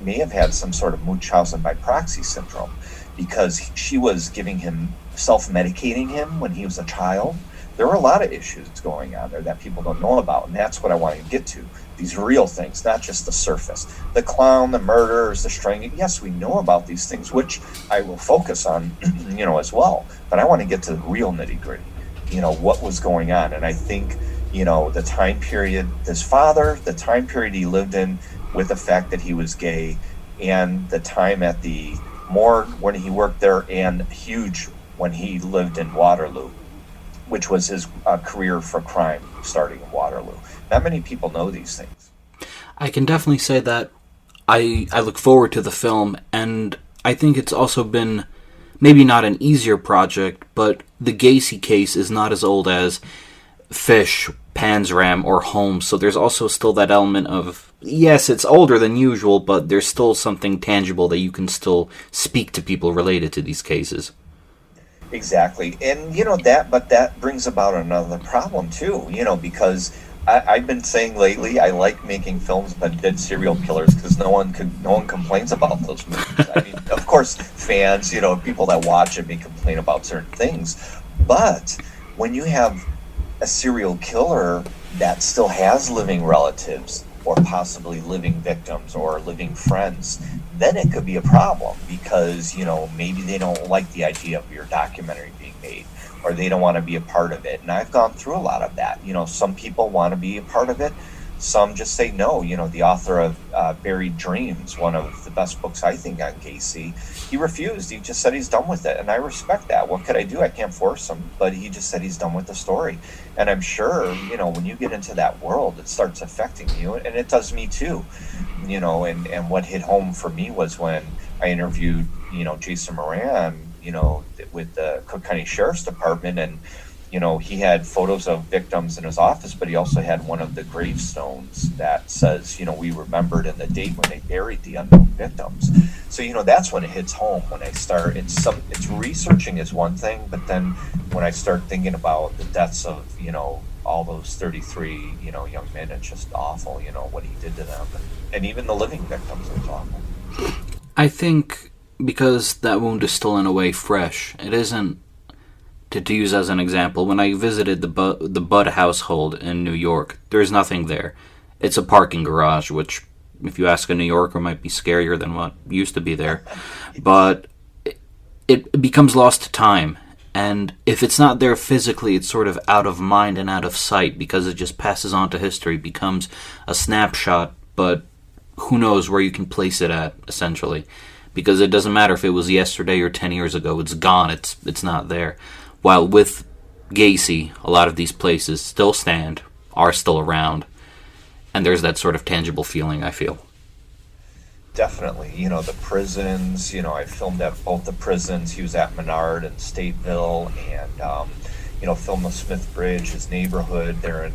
may have had some sort of Munchausen by proxy syndrome, because she was giving him, self-medicating him when he was a child. There were a lot of issues going on there that people don't know about, and that's what I want to get to. These real things, not just the surface. The clown, the murders, the stringing. Yes, we know about these things, which I will focus on, as well. But I want to get to the real nitty-gritty. What was going on. And I think, the time period, his father, the time period he lived in, with the fact that he was gay, and the time at the morgue when he worked there, and huge when he lived in Waterloo, which was his career for crime starting in Waterloo. Not many people know these things. I can definitely say that I look forward to the film, and I think it's also been maybe not an easier project, but the Gacy case is not as old as Fish, Panzram, or Holmes, so there's also still that element of, yes, it's older than usual, but there's still something tangible that you can still speak to people related to these cases. Exactly. And that brings about another problem too, because I've been saying lately I like making films about dead serial killers because no one complains about those movies. I mean, of course, fans, people that watch it may complain about certain things. But when you have a serial killer that still has living relatives or possibly living victims or living friends, then it could be a problem because, maybe they don't like the idea of your documentary being made or they don't want to be a part of it. And I've gone through a lot of that. Some people want to be a part of it. Some just say no. The author of Buried Dreams, one of the best books I think on Gacy, he refused. He just said he's done with it. And I respect that. What could I do? I can't force him. But he just said he's done with the story. And I'm sure, when you get into that world, it starts affecting you. And it does me too. And what hit home for me was when I interviewed, Jason Moran, with the Cook County Sheriff's Department. And he had photos of victims in his office, but he also had one of the gravestones that says, we remembered in the date when they buried the unknown victims. So, that's when it hits home. When I start, it's researching is one thing, but then when I start thinking about the deaths of, all those 33, young men, it's just awful, what he did to them. And even the living victims, it's awful. I think because that wound is still in a way fresh, it isn't. To use as an example, when I visited the Budd household in New York, there's nothing there. It's a parking garage, which, if you ask a New Yorker, might be scarier than what used to be there. But it becomes lost to time. And if it's not there physically, it's sort of out of mind and out of sight because it just passes on to history, becomes a snapshot, but who knows where you can place it at, essentially. Because it doesn't matter if it was yesterday or 10 years ago, it's gone, it's not there. While with Gacy, a lot of these places still stand, are still around, and there's that sort of tangible feeling, I feel. Definitely. The prisons, I filmed at both the prisons. He was at Menard and Stateville, and, filmed the Smith Bridge, his neighborhood there in,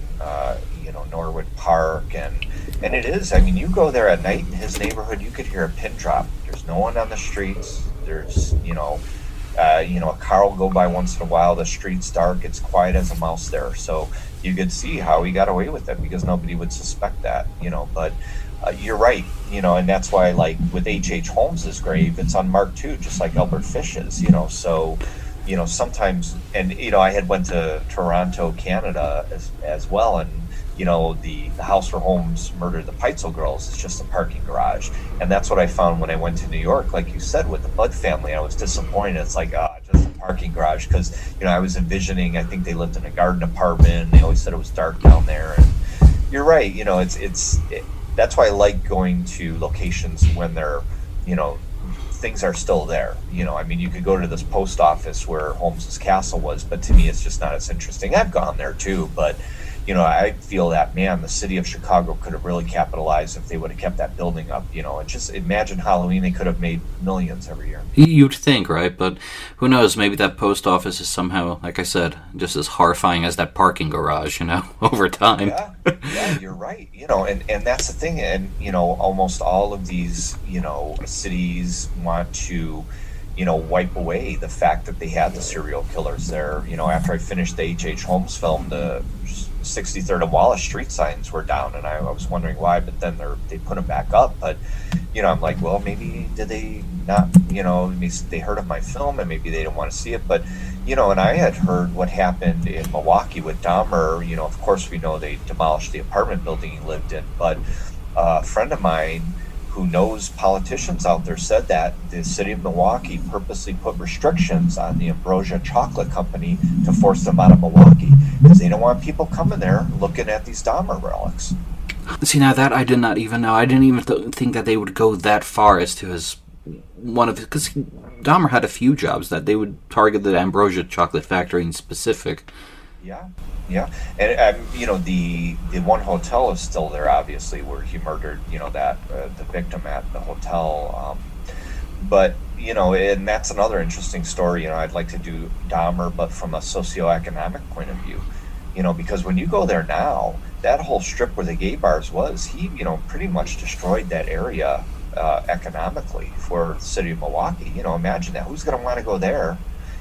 Norwood Park. And it is, you go there at night in his neighborhood, you could hear a pin drop. There's no one on the streets. There's, a car will go by once in a while. The street's dark. It's quiet as a mouse there. So you could see how he got away with it because nobody would suspect that, But you're right, and that's why, like, with H.H. Holmes's grave, it's unmarked too, just like Albert Fish's, So, sometimes, and, I had went to Toronto, Canada as well, and, the house where Holmes murdered the Peitzel girls is just a parking garage. And that's what I found when I went to New York. Like you said, with the Budd family, I was disappointed. It's like, just a parking garage. Because, I was envisioning, I think they lived in a garden apartment. They always said it was dark down there. And you're right. That's why I like going to locations when they're, things are still there. You could go to this post office where Holmes's castle was, but to me, it's just not as interesting. I've gone there too, but I feel that, man, the city of Chicago could have really capitalized if they would have kept that building up, and just imagine Halloween, they could have made millions every year. You'd think, right? But who knows, maybe that post office is somehow, like I said, just as horrifying as that parking garage, over time. Yeah, you're right. And that's the thing, and, almost all of these, cities want to, wipe away the fact that they had the serial killers there. After I finished the H.H. Holmes film, the 63rd and Wallace street signs were down, and I was wondering why, but then they put them back up. But, I'm like, well, maybe did they not, maybe they heard of my film and maybe they didn't want to see it. But, and I had heard what happened in Milwaukee with Dahmer. Of course, we know they demolished the apartment building he lived in, but a friend of mine who knows politicians out there said that the city of Milwaukee purposely put restrictions on the Ambrosia Chocolate Company to force them out of Milwaukee because they don't want people coming there looking at these Dahmer relics. See, now that I did not even know. I didn't even think that they would go that far as to his one of his, because Dahmer had a few jobs that they would target the Ambrosia Chocolate Factory in specific. Yeah, and the one hotel is still there, obviously, where he murdered, the victim at the hotel. But and that's another interesting story. I'd like to do Dahmer, but from a socioeconomic point of view. Because when you go there now, that whole strip where the gay bars was, he pretty much destroyed that area economically for the city of Milwaukee. Imagine that. Who's going to want to go there?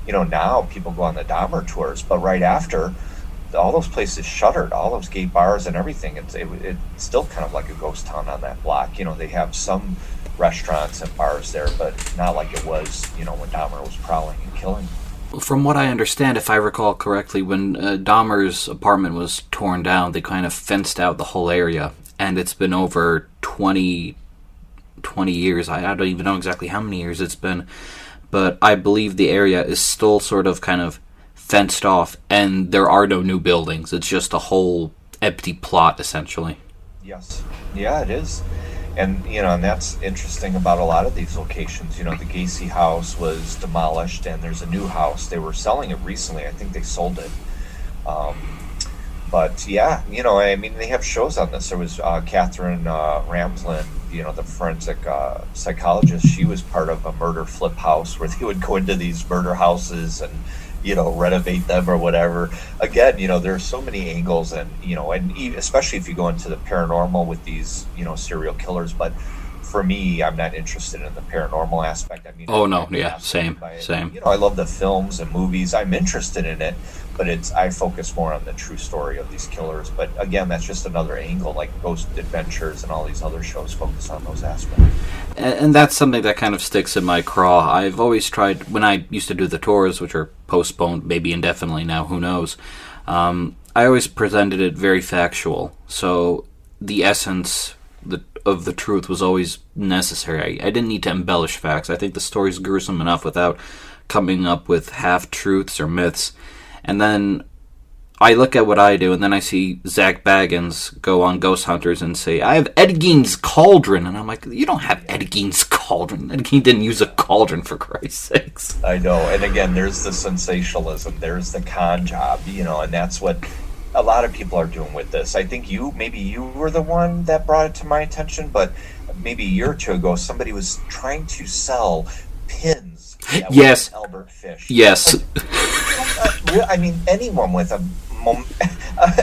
Now people go on the Dahmer tours, but right after, all those places shuttered, all those gay bars and everything. It's still kind of like a ghost town on that block. They have some restaurants and bars there, but not like it was, when Dahmer was prowling and killing. From what I understand, if I recall correctly, when Dahmer's apartment was torn down, they kind of fenced out the whole area, and it's been over 20 years. I don't even know exactly how many years it's been, but I believe the area is still sort of kind of fenced off, and there are no new buildings. It's just a whole empty plot, essentially. Yes. Yeah, it is. And, and that's interesting about a lot of these locations. The Gacy house was demolished, and there's a new house. They were selling it recently. I think they sold it. But, yeah, they have shows on this. There was Catherine Ramsland, the forensic psychologist. She was part of a murder flip house where they would go into these murder houses and, renovate them or whatever. Again, there's so many angles, and especially if you go into the paranormal with these, serial killers. But for me, I'm not interested in the paranormal aspect. Same. I love the films and movies. I'm interested in it, but I focus more on the true story of these killers. But again, that's just another angle, like Ghost Adventures and all these other shows focus on those aspects. And that's something that kind of sticks in my craw. I've always tried, when I used to do the tours, which are postponed maybe indefinitely now, who knows, I always presented it very factual. So the essence of the truth was always necessary. I didn't need to embellish facts. I think the story's gruesome enough without coming up with half-truths or myths. And then I look at what I do, and then I see Zach Baggins go on Ghost Hunters and say, I have Ed Gein's cauldron. And I'm like, you don't have Ed Gein's cauldron. Ed Gein didn't use a cauldron, for Christ's sakes. I know. And again, there's the sensationalism. There's the con job, and that's what a lot of people are doing with this. I think maybe you were the one that brought it to my attention, but maybe a year or two ago, somebody was trying to sell pins. Yes. Albert Fish. Yes. Anyone with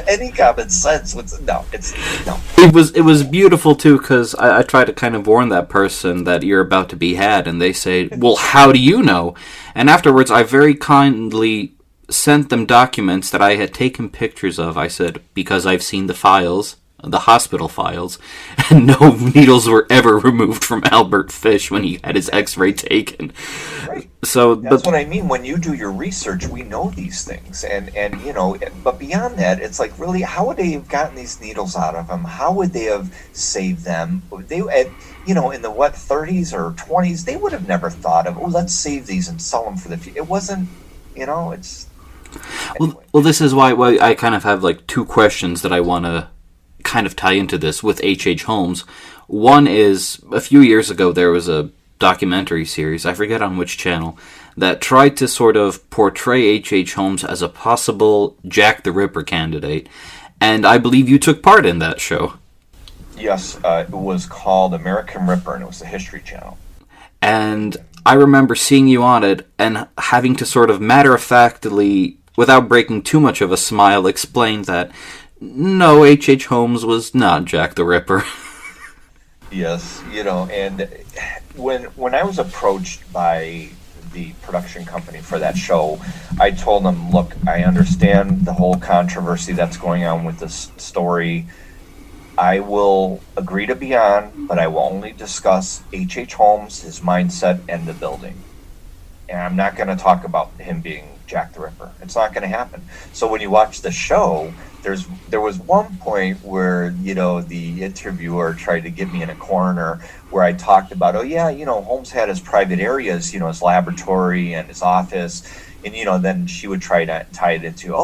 any common sense would no. It was beautiful too, because I try to kind of warn that person that you're about to be had, and they say, "Well, how do you know?" And afterwards, I very kindly sent them documents that I had taken pictures of. I said, because I've seen the files, the hospital files, and no needles were ever removed from Albert Fish when he had his x-ray taken. Right. So that's what I mean. When you do your research, we know these things. And but beyond that, it's like, really, how would they have gotten these needles out of him? How would they have saved them? They, in the 30s or 20s, they would have never thought of, let's save these and sell them for the future. It wasn't, it's... Anyway. Well, this is why I kind of have like two questions that I want to kind of tie into this with H.H. Holmes. One is, a few years ago there was a documentary series, I forget on which channel, that tried to sort of portray H.H. Holmes as a possible Jack the Ripper candidate, and I believe you took part in that show. Yes, it was called American Ripper, and it was the History Channel. And I remember seeing you on it and having to sort of matter-of-factly, without breaking too much of a smile, explain that no, H.H. Holmes was not Jack the Ripper. Yes, and when I was approached by the production company for that show, I told them, look, I understand the whole controversy that's going on with this story. I will agree to be on, but I will only discuss H.H. Holmes, his mindset, and the building. And I'm not going to talk about him being Jack the Ripper. It's not going to happen. So when you watch the show, there was one point where, the interviewer tried to get me in a corner where I talked about, Holmes had his private areas, his laboratory and his office. And, then she would try to tie it into,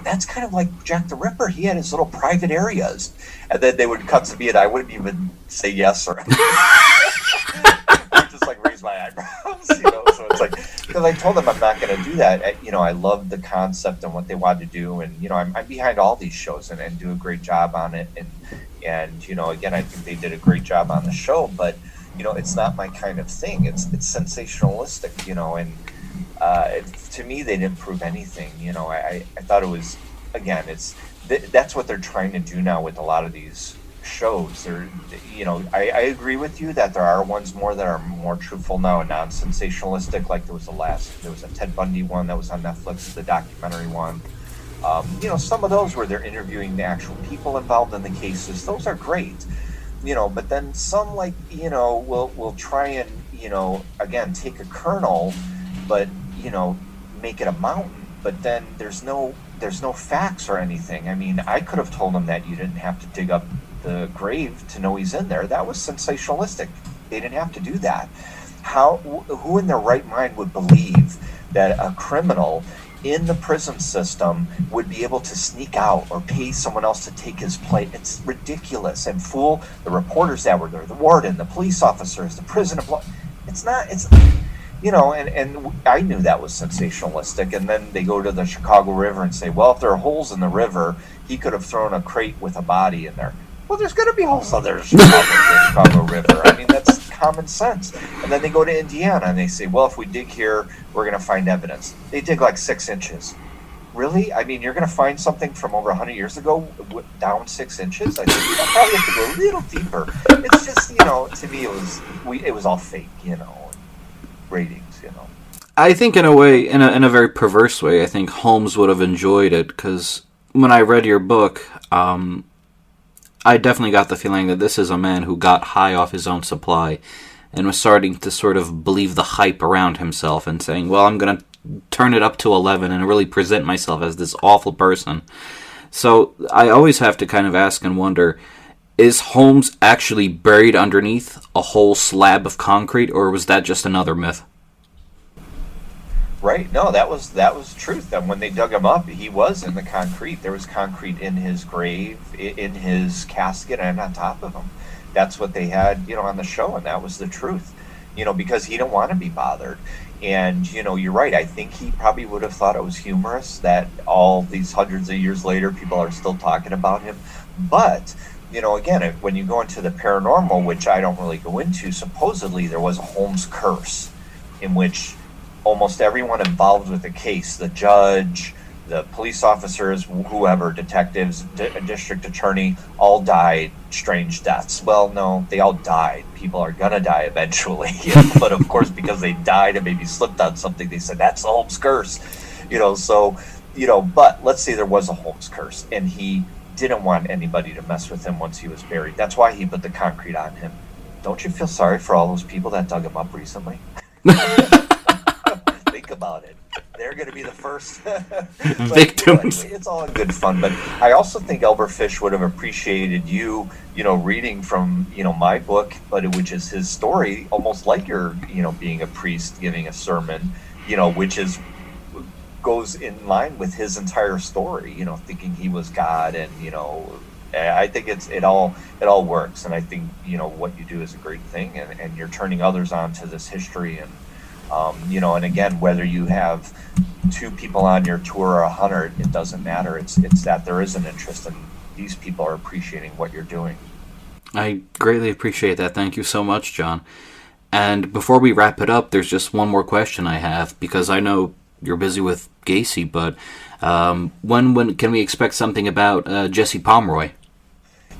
that's kind of like Jack the Ripper. He had his little private areas. And then they would cut to me and I wouldn't even say yes or I would just like raise my eyebrows, So it's like, because I told them I'm not going to do that. I love the concept and what they want to do. And, I'm behind all these shows and do a great job on it. And again, I think they did a great job on the show, but, it's not my kind of thing. It's sensationalistic, and to me, they didn't prove anything. I thought it was, again, that's what they're trying to do now with a lot of these shows. I agree with you that there are ones more that are more truthful now and non-sensationalistic. Like there was a Ted Bundy one that was on Netflix, the documentary one. Some of those where they're interviewing the actual people involved in the cases, those are great. But then some, like, will try and, again, take a kernel, but, make it a mountain. But then there's no facts or anything. I mean, I could have told them that you didn't have to dig up the grave to know he's in there. That was sensationalistic. They didn't have to do that. Who in their right mind would believe that a criminal in the prison system would be able to sneak out or pay someone else to take his place? It's ridiculous, and fool the reporters that were there, the warden, the police officers, the prison employees. It's not. It's and I knew that was sensationalistic. And then they go to the Chicago River and say, well, if there are holes in the river, he could have thrown a crate with a body in there. Well, there's going to be holes on the Chicago River. I mean, that's common sense. And then they go to Indiana and they say, well, if we dig here, we're going to find evidence. They dig like 6 inches. Really? I mean, you're going to find something from over 100 years ago down 6 inches? I think you probably have to go a little deeper. It's just, to me, it was all fake, ratings, I think in a way, in a very perverse way, I think Holmes would have enjoyed it, because when I read your book, I definitely got the feeling that this is a man who got high off his own supply and was starting to sort of believe the hype around himself and saying, well, I'm going to turn it up to 11 and really present myself as this awful person. So I always have to kind of ask and wonder, is Holmes actually buried underneath a whole slab of concrete, or was that just another myth? Right. No, that was truth. And when they dug him up, he was in the concrete. There was concrete in his grave, in his casket, and on top of him. That's what they had, on the show, and that was the truth. Because he didn't want to be bothered. And, you're right. I think he probably would have thought it was humorous that all these hundreds of years later, people are still talking about him. But, again, when you go into the paranormal, which I don't really go into, supposedly there was a Holmes curse in which almost everyone involved with the case, the judge, the police officers, whoever, detectives, district attorney, all died strange deaths. Well, no, they all died. People are going to die eventually. But of course, because they died and maybe slipped on something, they said, that's the Holmes curse. But let's say there was a Holmes curse and he didn't want anybody to mess with him once he was buried. That's why he put the concrete on him. Don't you feel sorry for all those people that dug him up recently? Think about it. They're going to be the first victims. Anyway, it's all in good fun. But I also think Elberfish would have appreciated you, reading from, my book, which is his story, almost like you're, being a priest giving a sermon, which goes in line with his entire story, thinking he was God. And, I think it all works. And I think, what you do is a great thing. And you're turning others on to this history. And, and again, whether you have 2 people on your tour or 100, it doesn't matter. It's that there is an interest, and these people are appreciating what you're doing. I greatly appreciate that. Thank you so much, John. And before we wrap it up, there's just one more question I have, because I know you're busy with Gacy, but when can we expect something about Jesse Pomeroy?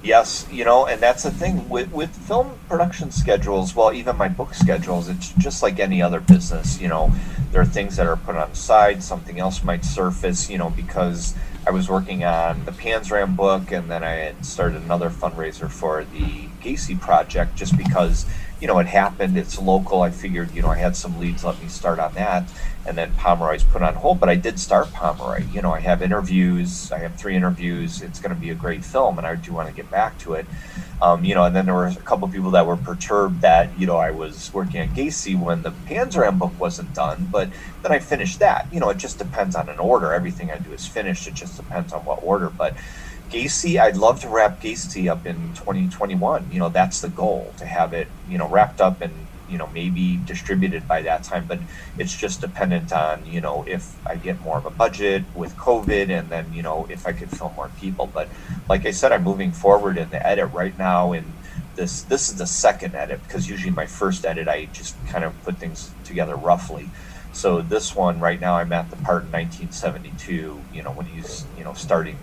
Yes, and that's the thing with film production schedules. Well, even my book schedules, it's just like any other business. There are things that are put on the side. Something else might surface. Because I was working on the Panzram book, and then I had started another fundraiser for the Gacy project. Just because it happened, it's local. I figured I had some leads. Let me start on that. And then Pomeroy's put on hold, but I did start Pomeroy. I have interviews. I have 3 interviews. It's going to be a great film, and I do want to get back to it. And then there were a couple of people that were perturbed that, I was working on Gacy when the Panzram book wasn't done, but then I finished that. It just depends on an order. Everything I do is finished. It just depends on what order. But Gacy, I'd love to wrap Gacy up in 2021. That's the goal, to have it, wrapped up and, maybe distributed by that time. But it's just dependent on, if I get more of a budget with COVID, and then, if I could film more people. But like I said, I'm moving forward in the edit right now. And this is the second edit, because usually my first edit, I just kind of put things together roughly. So this one right now, I'm at the part in 1972, when he's, starting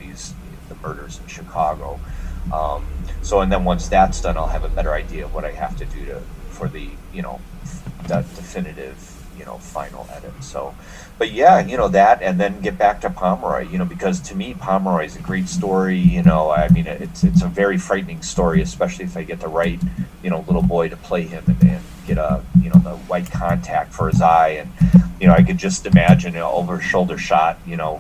the murders in Chicago. And then once that's done, I'll have a better idea of what I have to do for the, that definitive final edit. So, but yeah, that, and then get back to Pomeroy, because to me, Pomeroy is a great story. I mean, it's a very frightening story, especially if I get the right, little boy to play him and get the white contact for his eye. And, I could just imagine an over shoulder shot,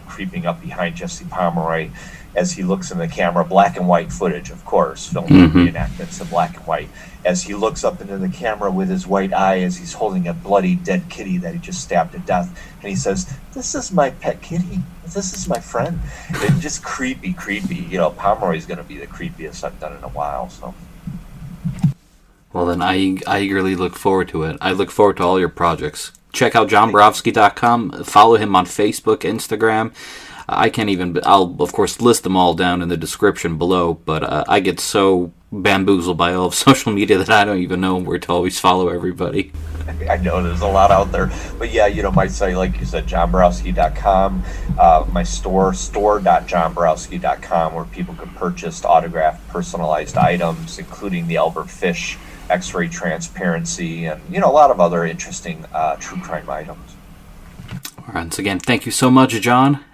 creeping up behind Jesse Pomeroy as he looks in the camera, black and white footage, of course, filmed reenactments in black and white, as he looks up into the camera with his white eye as he's holding a bloody dead kitty that he just stabbed to death. And he says, "This is my pet kitty. This is my friend." It's just creepy. Pomeroy's going to be the creepiest I've done in a while. So. Well, then I eagerly look forward to it. I look forward to all your projects. Check out johnborowski.com. Follow him on Facebook, Instagram. I'll of course list them all down in the description below, but I get so bamboozled by all of social media that I don't even know where to always follow everybody. I know there's a lot out there, but yeah, my site, like you said, johnborowski.com, my store.johnborowski.com, where people can purchase autographed, personalized items, including the Albert Fish X-ray transparency, and a lot of other interesting true crime items. Once again, thank you so much, John.